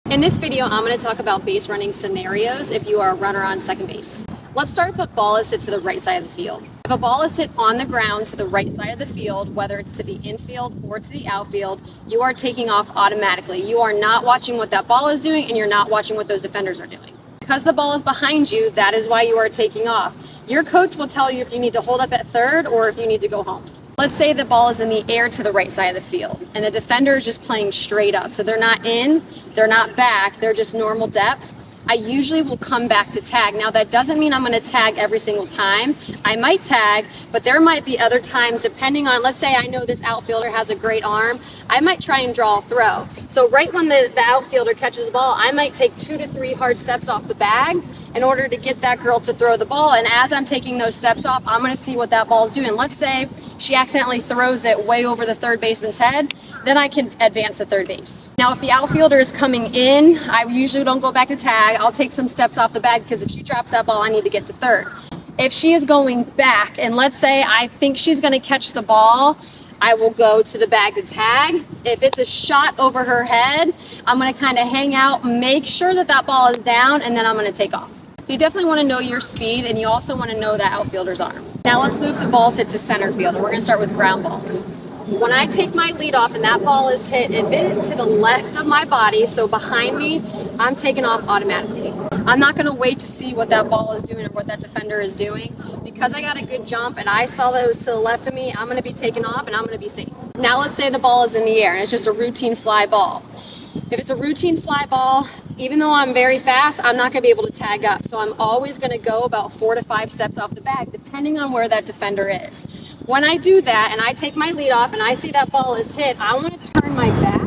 In this video, I'm going to talk about base running scenarios if you are a runner on second base. Let's start if a ball is hit to the right side of the field. If a ball is hit on the ground to the right side of the field, whether it's to the infield or to the outfield, you are taking off automatically. You are not watching what that ball is doing and you're not watching what those defenders are doing. Because the ball is behind you, that is why you are taking off. Your coach will tell you if you need to hold up at third or if you need to go home. Let's say the ball is in the air to the right side of the field and the defender is just playing straight up. So they're not in, they're not back, they're just normal depth. I usually will come back to tag. Now that doesn't mean I'm going to tag every single time. I might tag, but there might be other times depending on, let's say I know this outfielder has a great arm, I might try and draw a throw. So right when the outfielder catches the ball, I might take 2 to 3 hard steps off the bag in order to get that girl to throw the ball. And as I'm taking those steps off, I'm going to see what that ball is doing. Let's say she accidentally throws it way over the third baseman's head, then I can advance to third base. Now, if the outfielder is coming in, I usually don't go back to tag. I'll take some steps off the bag because if she drops that ball, I need to get to third. If she is going back, and let's say I think she's going to catch the ball, I will go to the bag to tag. If it's a shot over her head, I'm going to kind of hang out, make sure that that ball is down, and then I'm going to take off. So you definitely want to know your speed, and you also want to know that outfielder's arm. Now let's move to balls hit to center field, and we're going to start with ground balls. When I take my lead off and that ball is hit, if it is to the left of my body, so behind me, I'm taking off automatically. I'm not going to wait to see what that ball is doing or what that defender is doing. Because I got a good jump and I saw that it was to the left of me, I'm going to be taking off and I'm going to be safe. Now let's say the ball is in the air and it's just a routine fly ball. If it's a routine fly ball, even though I'm very fast, I'm not going to be able to tag up. So I'm always going to go about 4 to 5 steps off the bag, depending on where that defender is. When I do that and I take my lead off and I see that ball is hit, I want to turn my back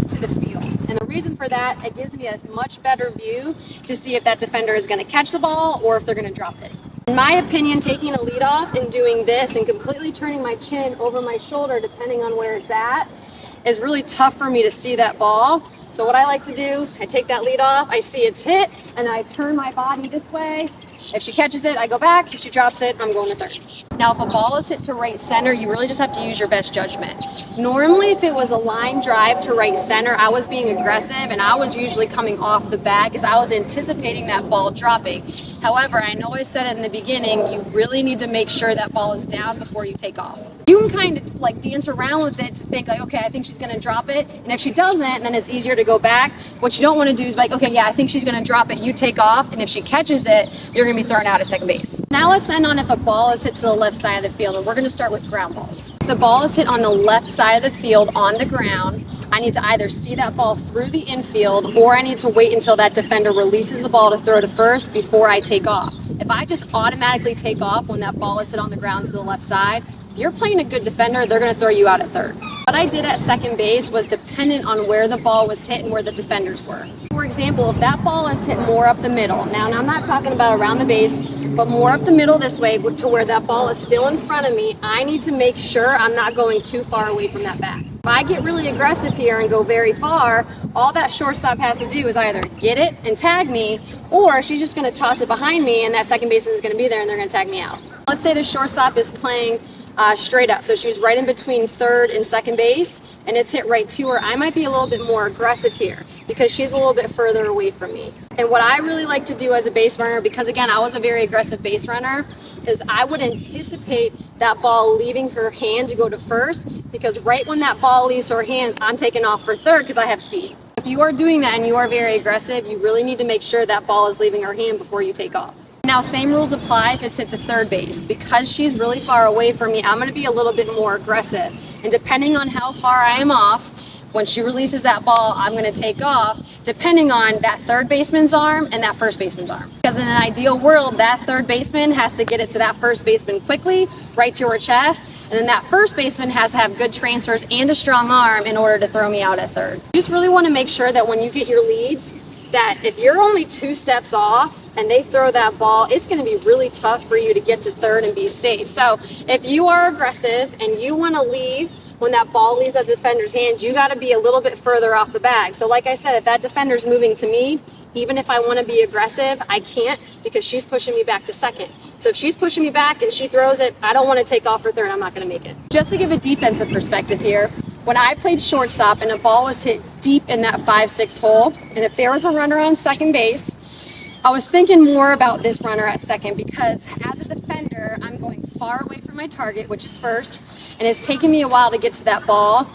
to the field. And the reason for that, it gives me a much better view to see if that defender is going to catch the ball or if they're going to drop it. In my opinion, taking a lead off and doing this and completely turning my chin over my shoulder, depending on where it's at, is really tough for me to see that ball. So what I like to do, I take that lead off, I see it's hit, and I turn my body this way. If she catches it, I go back. If she drops it, I'm going to third. Now, if a ball is hit to right center, you really just have to use your best judgment. Normally, if it was a line drive to right center, I was being aggressive, and I was usually coming off the bag because I was anticipating that ball dropping. However, I know I said it in the beginning, you really need to make sure that ball is down before you take off. You can kind of like dance around with it to think like, okay, I think she's going to drop it. And if she doesn't, then it's easier to go back. What you don't want to do is like, okay, yeah, I think she's going to drop it. You take off. And if she catches it, you're going to be thrown out at second base. Now let's end on if a ball is hit to the left side of the field. And we're going to start with ground balls. If the ball is hit on the left side of the field on the ground, I need to either see that ball through the infield or I need to wait until that defender releases the ball to throw to first before I take off. If I just automatically take off when that ball is hit on the ground to the left side, if you're playing a good defender, they're going to throw you out at third. What I did at second base was dependent on where the ball was hit and where the defenders were. For example, if that ball is hit more up the middle, now I'm not talking about around the base, but more up the middle this way to where that ball is still in front of me, I need to make sure I'm not going too far away from that bat. If I get really aggressive here and go very far, all that shortstop has to do is either get it and tag me, or she's just going to toss it behind me and that second baseman is going to be there and they're going to tag me out. Let's say the shortstop is playing straight up. So she's right in between third and second base and it's hit right to her. I might be a little bit more aggressive here because she's a little bit further away from me. And what I really like to do as a base runner, because again, I was a very aggressive base runner, is I would anticipate that ball leaving her hand to go to first, because right when that ball leaves her hand, I'm taking off for third because I have speed. If you are doing that and you are very aggressive, you really need to make sure that ball is leaving her hand before you take off. Now, same rules apply if it's hit to third base. Because she's really far away from me, I'm going to be a little bit more aggressive. And depending on how far I am off, when she releases that ball, I'm going to take off, depending on that third baseman's arm and that first baseman's arm. Because in an ideal world, that third baseman has to get it to that first baseman quickly, right to her chest, and then that first baseman has to have good transfers and a strong arm in order to throw me out at third. You just really want to make sure that when you get your leads, that if you're only 2 steps off and they throw that ball, it's going to be really tough for you to get to third and be safe. So if you are aggressive and you want to leave when that ball leaves that defender's hands, you got to be a little bit further off the bag. So like I said, if that defender's moving to me, even if I want to be aggressive, I can't because she's pushing me back to second. So if she's pushing me back and she throws it, I don't want to take off for third. I'm not going to make it. Just to give a defensive perspective here, When I played shortstop and a ball was hit deep in that 5-6 hole, and if there was a runner on second base, I was thinking more about this runner at second, because as a defender, I'm going far away from my target, which is first, and it's taking me a while to get to that ball.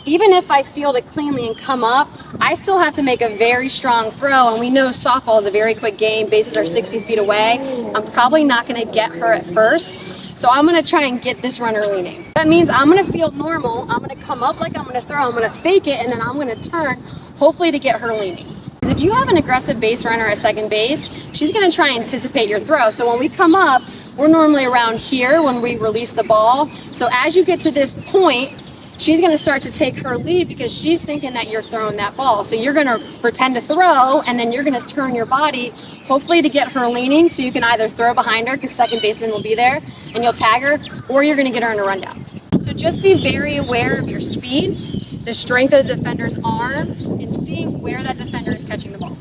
Even if I field it cleanly and come up, I still have to make a very strong throw, and we know softball is a very quick game. Bases are 60 feet away. I'm probably not going to get her at first, so I'm going to try and get this runner leaning. That means I'm going to field normal, I'm going to come up like I'm going to throw, I'm going to fake it, and then I'm going to turn, hopefully to get her leaning. If you have an aggressive base runner at second base, she's going to try and anticipate your throw. So when we come up, we're normally around here when we release the ball. So as you get to this point, she's going to start to take her lead because she's thinking that you're throwing that ball. So you're going to pretend to throw, and then you're going to turn your body, hopefully to get her leaning, so you can either throw behind her because second baseman will be there and you'll tag her, or you're going to get her in a rundown. So just be very aware of your speed, the strength of the defender's arm, and seeing where that defender is catching the ball.